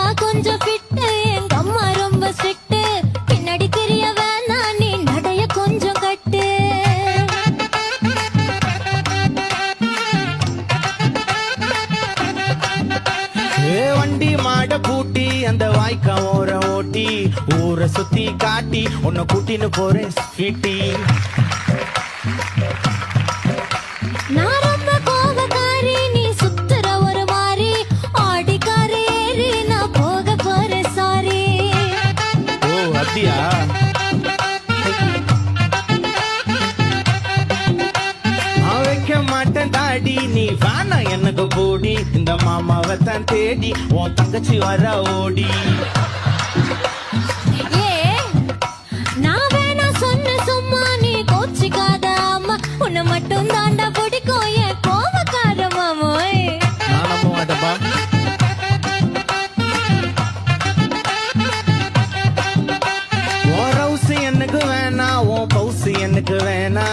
நான் கொஞ்சம் ஃபிட்டு, எங்க அம்மா ரொம்ப ஸ்ட்ரிக்ட். பின்னாடி தெரிய வேணா நீ நடைய கொஞ்சம் கட்டு. வண்டி மாட பூட்டி அந்த வாய்க்கா ஓர ஓட்டி ஊரை சுத்தி காட்டி உன்னை கூட்டின்னு போறேன் ஸ்வீட்டி. நான் ரொம்ப கோபக்காரி, நீ சுத்துற ஒரு மாதிரி. ஆடிக்கார ஏறி நான் போக போறேன் சாரி. ஓ அப்படியா? நான் வைக்க மாட்டேன் தாடி, நீ வேணா எனக்கு போடி. இந்த மாமாவை தான் தேடி உன் தங்கச்சி வர ஓடி. ஏ நான் வேணா சொன்ன சும்மா, நீ கோச்சிக்காத அம்மா. உன்னை மட்டும் தாண்டா பிடிக்கும் என் கோபக்கார மாமோய். நான் நம்ப மாட்டேன்பா. உன் ரவுசு எனக்கு வேணா, உன் பவுசு எனக்கு வேணா.